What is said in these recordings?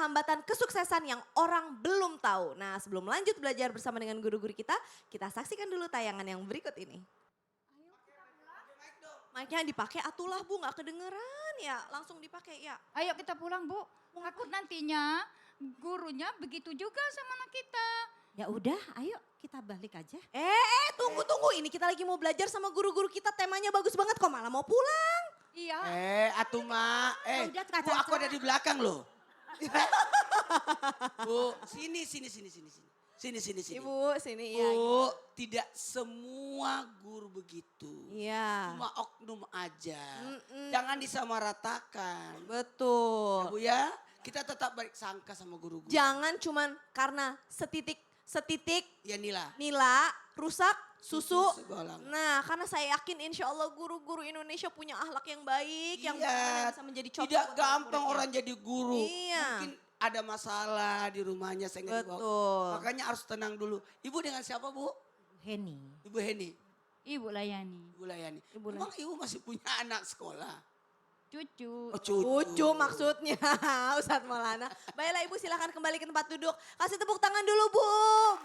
hambatan kesuksesan yang orang belum tahu. Nah sebelum lanjut belajar bersama dengan guru-guru kita saksikan dulu tayangan yang berikut ini. Mic-nya dipakai atulah Bu, nggak kedengeran ya, langsung dipakai ya. Ayo kita pulang Bu, takut nantinya gurunya begitu juga sama anak kita. Ya udah, ayo kita balik aja. Tunggu, ini kita lagi mau belajar sama guru-guru kita, temanya bagus banget kok malah mau pulang. Iya. Atuh Mak. Udah, Kak Bu, aku Caca. ada di belakang loh. Bu, sini. Sini. Ibu sini ya. Bu, tidak semua guru begitu. Iya. Cuma oknum aja. Mm-mm. Jangan disamaratakan. Betul. Ya, Bu ya, kita tetap baik sangka sama guru-guru. Jangan cuman karena setitik Ya Nila. nila rusak susu. Segolang. Nah karena saya yakin insya Allah guru-guru Indonesia punya akhlak yang baik. Yang Iya, benar bisa menjadi contoh. tidak buat gampang murid-muridnya. orang jadi guru. Iya. Mungkin ada masalah di rumahnya saya nggak tahu. Betul. Makanya harus tenang dulu. Ibu dengan siapa Bu? Heni. Ibu Heni. Ibu layani. Ibu Layani. Ibu Memang ibu masih punya anak sekolah? Cucu. Oh, cucu. Lucu maksudnya Ustadz Maulana. Baiklah Ibu silahkan kembali ke tempat duduk. Kasih tepuk tangan dulu Bu.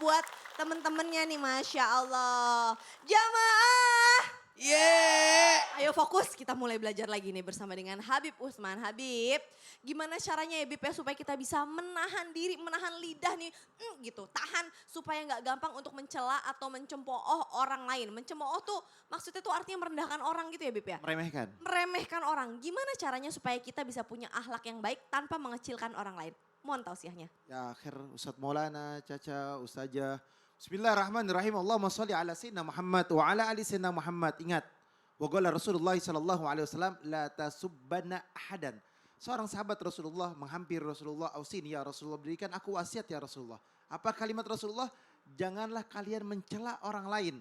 Buat temen-temennya nih Masya Allah. Jamaah. Yeay. Ayo fokus kita mulai belajar lagi nih bersama dengan Habib Usman. Habib gimana caranya ya Bib ya supaya kita bisa menahan diri, menahan lidah nih gitu. Tahan supaya nggak gampang untuk mencela atau mencemooh orang lain. Mencemooh tuh maksudnya tuh artinya merendahkan orang gitu ya Bib ya. Meremehkan. Meremehkan orang. Gimana caranya supaya kita bisa punya akhlak yang baik tanpa mengecilkan orang lain? Mohon tausiahnya. Ya akhir Ustadz Maulana, Caca, Ustazah. Bismillahirrahmanirrahim. Allahumma salli ala sayyidina Muhammad wa ala ali sayyidina Muhammad. Ingat. Wa qala Rasulullah sallallahu alaihi wasallam la tasubbanna ahadan. Seorang sahabat Rasulullah menghampiri Rasulullah, "Ausini ya Rasulullah, berikan aku wasiat ya Rasulullah." Apa kalimat Rasulullah? Janganlah kalian mencela orang lain.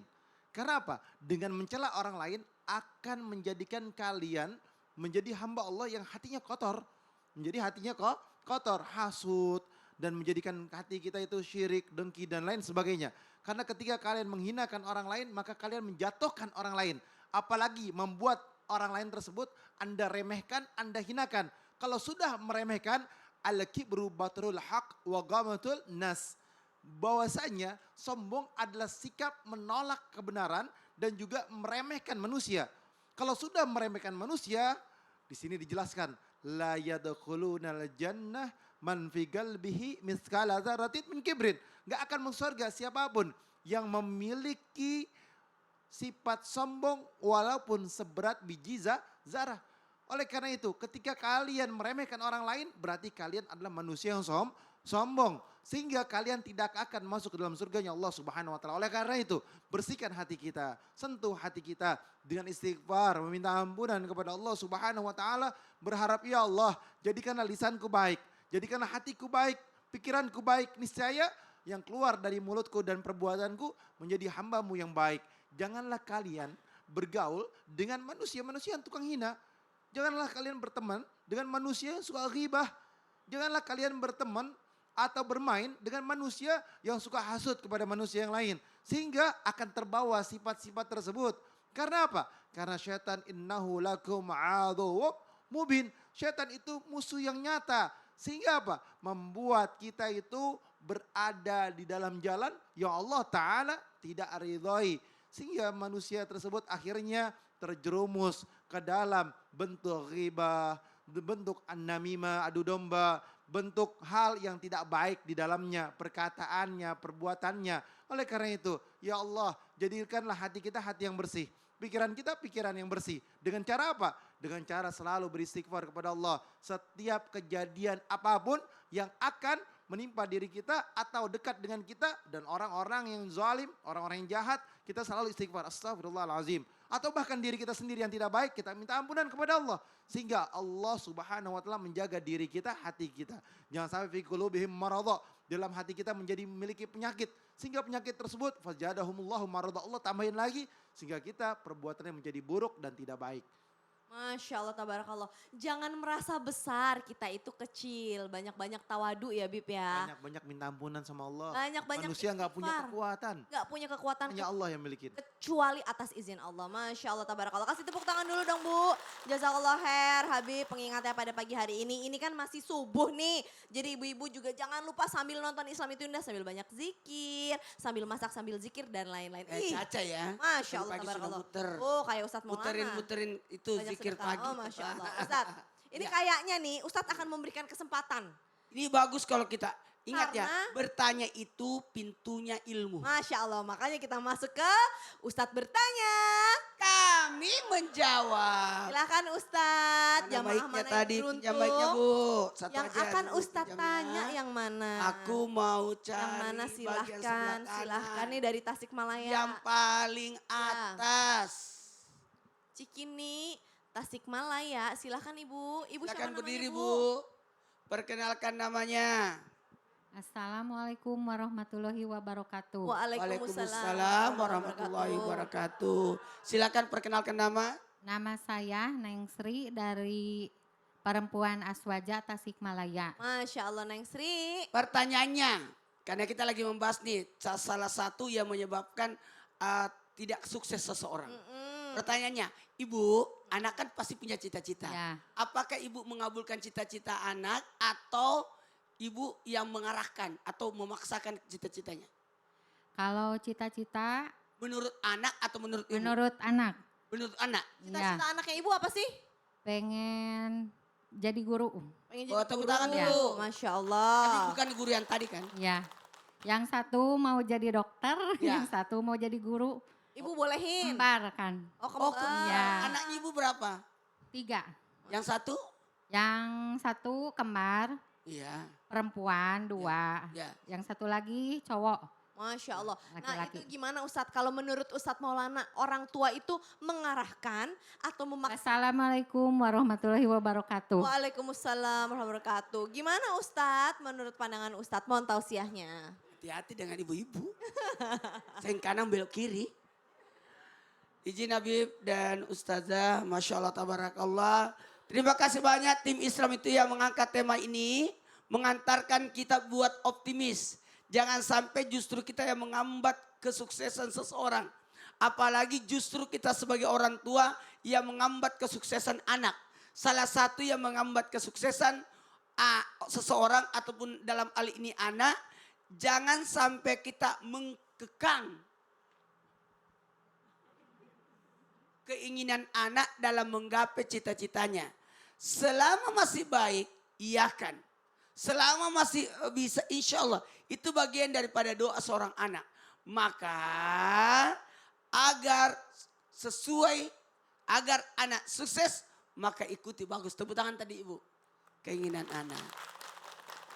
Karena apa? Dengan mencela orang lain akan menjadikan kalian menjadi hamba Allah yang hatinya kotor. Menjadi hatinya kotor, hasut, dan menjadikan hati kita itu syirik, dengki dan lain sebagainya. Karena ketika kalian menghinakan orang lain maka kalian menjatuhkan orang lain. Apalagi membuat orang lain tersebut Anda remehkan, Anda hinakan. Kalau sudah meremehkan, al-kibru batrul haq wa gamatul nas. Bahwasanya sombong adalah sikap menolak kebenaran dan juga meremehkan manusia. Kalau sudah meremehkan manusia, di sini dijelaskan la yadkhulunal jannah man fi qalbihi mithqala dzarratin min kibrin. Enggak akan masuk surga siapapun yang memiliki sifat sombong walaupun seberat biji zarah. Oleh karena itu ketika kalian meremehkan orang lain berarti kalian adalah manusia yang sombong. Sehingga kalian tidak akan masuk ke dalam surganya Allah Subhanahu wa taala. Oleh karena itu, bersihkan hati kita, sentuh hati kita dengan istighfar, meminta ampunan kepada Allah Subhanahu wa taala, berharap ya Allah, jadikanlah lisanku baik, jadikanlah hatiku baik, pikiranku baik, niscaya yang keluar dari mulutku dan perbuatanku menjadi hambamu yang baik. Janganlah kalian bergaul dengan manusia-manusia yang tukang hina. Janganlah kalian berteman dengan manusia yang suka ghibah. Janganlah kalian berteman atau bermain dengan manusia yang suka hasut kepada manusia yang lain. Sehingga akan terbawa sifat-sifat tersebut. Karena apa? Karena syaitan innahu lakum aduwwum mubin. Syaitan itu musuh yang nyata. Sehingga apa? Membuat kita itu berada di dalam jalan yang Allah Ta'ala tidak ridhoi. Sehingga manusia tersebut akhirnya terjerumus ke dalam bentuk ghibah, bentuk an-namimah, adu domba, bentuk hal yang tidak baik di dalamnya, perkataannya, perbuatannya. Oleh karena itu, ya Allah, jadikanlah hati kita hati yang bersih. Pikiran kita pikiran yang bersih. Dengan cara apa? Dengan cara selalu beristighfar kepada Allah. Setiap kejadian apapun yang akan menimpa diri kita atau dekat dengan kita dan orang-orang yang zalim, orang-orang yang jahat, kita selalu istighfar. Astagfirullahalazim. Atau bahkan diri kita sendiri yang tidak baik, kita minta ampunan kepada Allah. Sehingga Allah Subhanahu wa taala menjaga diri kita, hati kita. Jangan sampai fi qulubihim maradha, dalam hati kita menjadi memiliki penyakit. Sehingga penyakit tersebut fazadahumullahu maradha, Allah tambahin lagi sehingga kita perbuatannya menjadi buruk dan tidak baik. Masya Allah, tabarakallah. Jangan merasa besar, kita itu kecil. Banyak-banyak tawadu ya Bib ya. Banyak-banyak minta ampunan sama Allah. Banyak-banyak Manusia nggak punya istighfar. kekuatan. Gak punya kekuatan Hanya Allah yang milikin. kecuali atas izin Allah. Masya Allah, tabarakallah. Kasih tepuk tangan dulu dong Bu. Jazakallah khair Habib, pengingatnya pada pagi hari ini. Ini kan masih subuh nih. Jadi ibu-ibu juga jangan lupa sambil nonton Islam itu Indah, sambil banyak zikir, sambil masak sambil zikir dan lain-lain. Ih, Caca ya. Masya Tadi Allah, pagi sudah tabarakallah. muter. Oh kayak Ustadz Maulana. Muterin itu Banyak zikir sedekah. pagi. Oh Masya Allah. Ustadz, ini Ya. kayaknya nih Ustadz akan memberikan kesempatan. Ini bagus kalau kita ingat ya, Karena- bertanya itu pintunya ilmu. Masya Allah, makanya kita masuk ke Ustadz bertanya. Kami menjawab. Silahkan Ustadz, Mana jamaah baiknya mana tadi, yang pinjam baiknya beruntung. Bu. Satu Yang aja akan dulu Ustadz pinjamnya. tanya yang mana? Aku mau cari yang mana bagian silahkan, sebelah kanan. silahkan nih dari Tasikmalaya. Yang paling atas. Cikini, Tasikmalaya, silahkan Ibu. Ibu Silakan siapa berdiri namanya Bu. Perkenalkan namanya. Assalamualaikum warahmatullahi wabarakatuh. Waalaikumsalam warahmatullahi wabarakatuh. Silakan perkenalkan nama. Nama saya Neng Sri dari Perempuan Aswaja Tasikmalaya. Masya Allah Neng Sri. Pertanyaannya, karena kita lagi membahas nih salah satu yang menyebabkan tidak sukses seseorang. Pertanyaannya, Ibu, anak kan pasti punya cita-cita. Ya. Apakah Ibu mengabulkan cita-cita anak atau Ibu yang mengarahkan atau memaksakan cita-citanya? Kalau cita-cita Menurut anak atau menurut Ibu? menurut anak, Menurut anak. Cita-cita anaknya Ibu apa sih? pengen jadi guru. Pengen Oh, tepuk tangan guru. dulu. Masya Tadi Allah. bukan guru yang tadi kan? Ya. Yang satu mau jadi dokter, Ya. yang satu mau jadi guru. Ibu bolehin. Kembar kan, Oh Oh, kembar. Ya. anaknya Ibu berapa? 3. Yang satu? Yang satu kembar, Iya. perempuan 2. Ya. Yang satu lagi cowok. Masya Allah. Nah Laki-laki. itu gimana Ustadz? Kalau menurut Ustadz Maulana, orang tua itu mengarahkan atau memaksa? Assalamualaikum warahmatullahi wabarakatuh. Waalaikumsalam warahmatullahi wabarakatuh. Gimana Ustadz menurut pandangan Ustadz? Mohon tausiahnya. Hati-hati dengan ibu-ibu. Seng kanan belok kiri. Izin Habib dan Ustazah, Masya Allah Tabarakallah. Terima kasih banyak tim Islam itu yang mengangkat tema ini. Mengantarkan kita buat optimis. Jangan sampai justru kita yang mengambat kesuksesan seseorang. Apalagi justru kita sebagai orang tua yang mengambat kesuksesan anak. Salah satu yang mengambat kesuksesan seseorang ataupun dalam hal ini anak. Jangan sampai kita mengkekang keinginan anak dalam menggapai cita-citanya. Selama masih baik, iakan. Selama masih bisa, insya Allah. Itu bagian daripada doa seorang anak. Maka agar sesuai, agar anak sukses, maka ikuti bagus. Tepuk tangan tadi Ibu. Keinginan anak.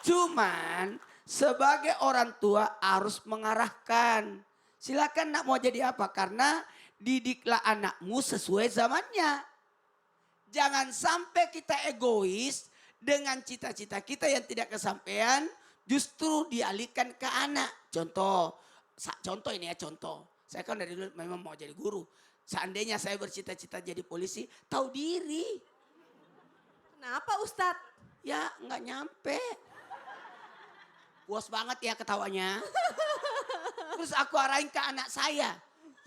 Cuman sebagai orang tua harus mengarahkan. Silakan nak mau jadi apa? Karena didiklah anakmu sesuai zamannya. Jangan sampai kita egois dengan cita-cita kita yang tidak kesampaian, justru dialihkan ke anak. Contoh ini ya contoh. Saya kan dari dulu memang mau jadi guru. Seandainya saya bercita-cita jadi polisi, tahu diri. Kenapa Ustadz? Ya nggak nyampe. Puas banget ya ketawanya. Terus aku arahin ke anak saya.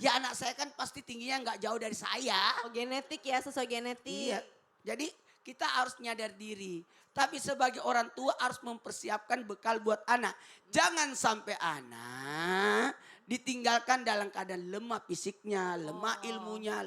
Ya anak saya kan pasti tingginya nggak jauh dari saya. Oh genetik ya, sesuai genetik. Iya. Jadi kita harus nyadar diri. Tapi sebagai orang tua harus mempersiapkan bekal buat anak. Jangan sampai anak ditinggalkan dalam keadaan lemah fisiknya, lemah ilmunya,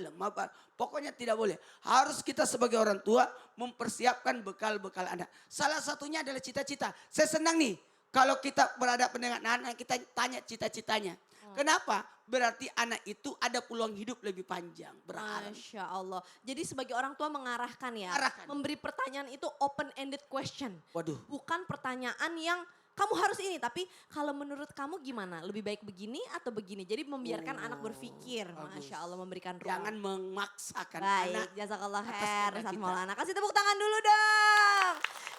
pokoknya tidak boleh. Harus kita sebagai orang tua mempersiapkan bekal-bekal anak. Salah satunya adalah cita-cita. Saya senang nih kalau kita berhadapan dengan anak, kita tanya cita-citanya. Kenapa? Berarti anak itu ada peluang hidup lebih panjang. Berharap. Masya Allah. Jadi sebagai orang tua mengarahkan ya. Mengarahkan. Memberi pertanyaan itu open-ended question. Waduh. Bukan pertanyaan yang kamu harus ini. Tapi kalau menurut kamu gimana? Lebih baik begini atau begini? Jadi membiarkan anak berpikir. bagus. Masya Allah memberikan ruang. Jangan memaksakan Baik, anak. jazakallah atas khair kehendak Ustadz kita. Maulana. Kasih tepuk tangan dulu dong.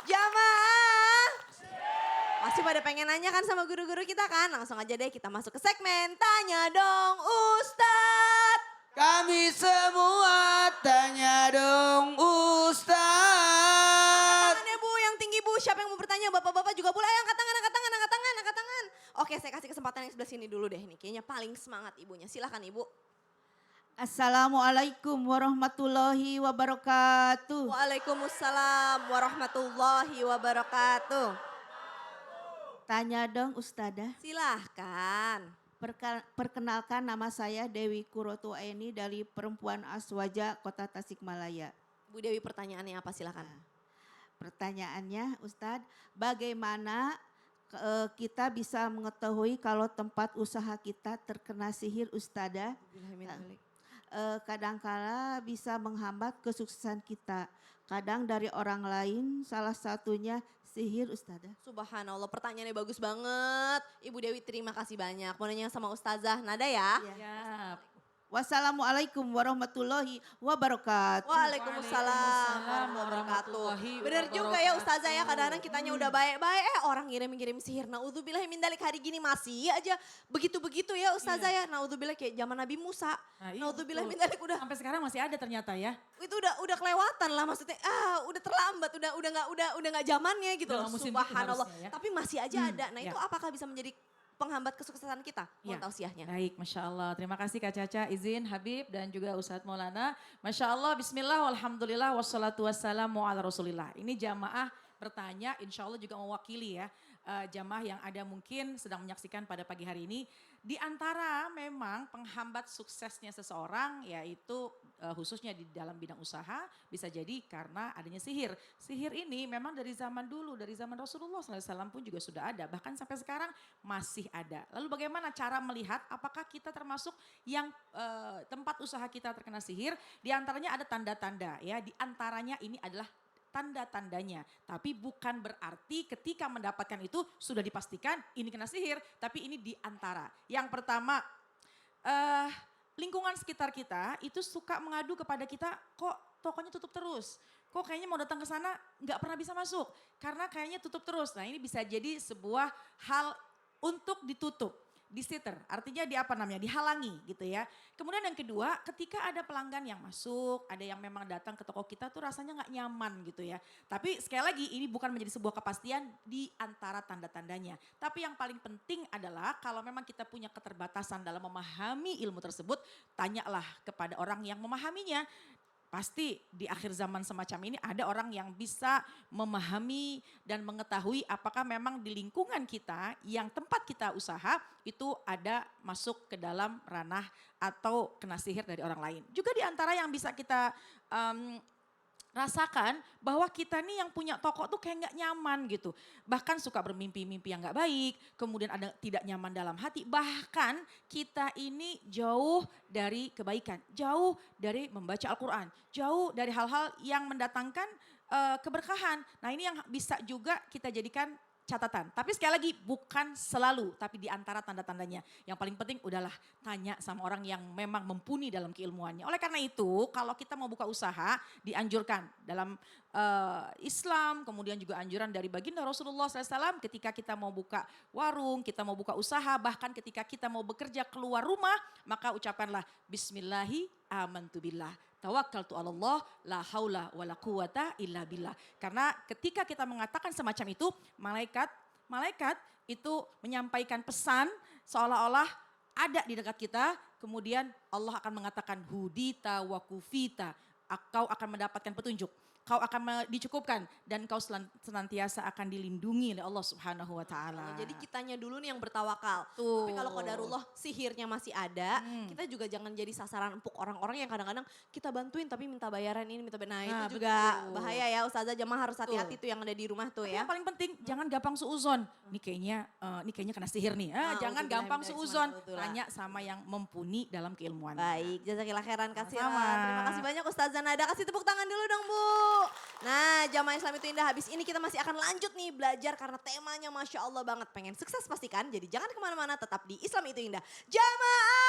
Jamaah. Pasti pada pengen nanya kan sama guru-guru kita kan? Langsung aja deh kita masuk ke segmen Tanya Dong Ustadz. Kami semua tanya dong Ustaz. Tangannya Bu yang tinggi Bu, siapa yang mau bertanya? Bapak-bapak juga boleh. Ayo angkat tangan, angkat tangan, angkat tangan, angkat tangan. Oke, saya kasih kesempatan yang sebelah sini dulu deh. Nih kayaknya paling semangat ibunya. Silakan Ibu. Assalamualaikum warahmatullahi wabarakatuh. Waalaikumsalam warahmatullahi wabarakatuh. Tanya dong Ustadzah. Silahkan. Perkenalkan nama saya Dewi Kurotu Aini dari Perempuan Aswaja Kota Tasikmalaya. Bu Dewi pertanyaannya apa silakan. Pertanyaannya Ustadz, bagaimana kita bisa mengetahui kalau tempat usaha kita terkena sihir Ustadzah? Kadangkala bisa menghambat kesuksesan kita. Kadang dari orang lain, salah satunya sihir Ustadzah. Subhanallah pertanyaannya bagus banget. Ibu Dewi terima kasih banyak. Mau nanya sama Ustazah Nada ya. Ya. Wassalamualaikum warahmatullahi wabarakatuh. Waalaikumsalam warahmatullahi wabarakatuh. Bener juga ya Ustazah ya, kadang-kadang kitanya udah baik-baik, orang ngirim-ngirim sihir. Naudzubillah min dzalik, hari gini masih aja begitu-begitu ya Ustazah ya. Naudzubillah kayak zaman Nabi Musa. Nah, iya, Naudzubillah betul. min dzalik udah Sampai sekarang masih ada ternyata ya. itu udah kelewatan lah maksudnya. Udah terlambat, udah nggak zamannya gitu Udah loh. nggak musim Subhanallah. harusnya ya. Tapi masih aja ada. Nah, ya. itu apakah bisa menjadi penghambat kesuksesan kita? Mohon Ya. tausiahnya. Baik, Masya Allah. Terima kasih Kak Caca, izin Habib dan juga Ustadz Maulana. Masya Allah, bismillah, alhamdulillah, wassalatu wassalamu ala rasulillah. Ini jamaah bertanya, insya Allah juga mewakili ya. Jamaah yang ada mungkin sedang menyaksikan pada pagi hari ini. Di antara memang penghambat suksesnya seseorang yaitu khususnya di dalam bidang usaha bisa jadi karena adanya sihir. Sihir ini memang dari zaman dulu, dari zaman Rasulullah SAW pun juga sudah ada. Bahkan sampai sekarang masih ada. Lalu bagaimana cara melihat apakah kita termasuk yang tempat usaha kita terkena sihir? Di antaranya ada tanda-tanda ya. Di antaranya ini adalah tanda-tandanya. Tapi bukan berarti ketika mendapatkan itu sudah dipastikan ini kena sihir. Tapi ini di antara. Yang pertama lingkungan sekitar kita itu suka mengadu kepada kita, kok tokonya tutup terus. Kok kayaknya mau datang ke sana nggak pernah bisa masuk. Karena kayaknya tutup terus. Nah ini bisa jadi sebuah hal untuk ditutup. Disiter, artinya dihalangi gitu ya. Kemudian yang kedua, ketika ada pelanggan yang masuk, ada yang memang datang ke toko kita tuh rasanya nggak nyaman gitu ya. Tapi sekali lagi ini bukan menjadi sebuah kepastian di antara tanda-tandanya. Tapi yang paling penting adalah kalau memang kita punya keterbatasan dalam memahami ilmu tersebut, tanyalah kepada orang yang memahaminya. Pasti di akhir zaman semacam ini ada orang yang bisa memahami dan mengetahui apakah memang di lingkungan kita yang tempat kita usaha itu ada masuk ke dalam ranah atau kena sihir dari orang lain. Juga di antara yang bisa kita rasakan bahwa kita nih yang punya toko tuh kayak nggak nyaman gitu. Bahkan suka bermimpi-mimpi yang nggak baik, kemudian ada tidak nyaman dalam hati. Bahkan kita ini jauh dari kebaikan, jauh dari membaca Al-Quran, jauh dari hal-hal yang mendatangkan keberkahan. Nah ini yang bisa juga kita jadikan catatan. Tapi sekali lagi bukan selalu, tapi di antara tanda-tandanya. Yang paling penting udahlah tanya sama orang yang memang mumpuni dalam keilmuannya. Oleh karena itu kalau kita mau buka usaha dianjurkan dalam Islam, kemudian juga anjuran dari baginda Rasulullah SAW ketika kita mau buka warung, kita mau buka usaha, bahkan ketika kita mau bekerja keluar rumah, maka ucapkanlah Bismillahi amantu billah. Tawakkaltu 'alallah la haula wala quwata illa billah. Karena ketika kita mengatakan semacam itu, malaikat itu menyampaikan pesan seolah-olah ada di dekat kita, kemudian Allah akan mengatakan hudita wa kufita, kau akan mendapatkan petunjuk. Kau akan dicukupkan dan kau senantiasa akan dilindungi oleh Allah Subhanahu wa taala. Jadi kitanya dulu nih yang bertawakal. Tuh. Tapi kalau qadarullah sihirnya masih ada, kita juga jangan jadi sasaran empuk orang-orang yang kadang-kadang kita bantuin tapi minta bayaran ini, minta bayaran. Nah, Nah, itu juga betul. bahaya ya Ustazah, jamaah harus hati-hati tuh yang ada di rumah tuh Tapi ya. yang paling penting jangan gampang suuzon. Ini kayaknya kena sihir nih. Jangan Auzubillahi gampang mindzalik, suuzon. subhanallah. Tanya sama yang mumpuni dalam keilmuan. Baik, jazakillah khairan kasihan. Sama-sama. Terima kasih banyak Ustazah Nada. Kasih tepuk tangan dulu dong Bu. Nah jamaah Islam itu indah, habis ini kita masih akan lanjut nih belajar karena temanya Masya Allah banget. Pengen sukses pastikan, jadi jangan kemana-mana, tetap di Islam itu indah. Jamaah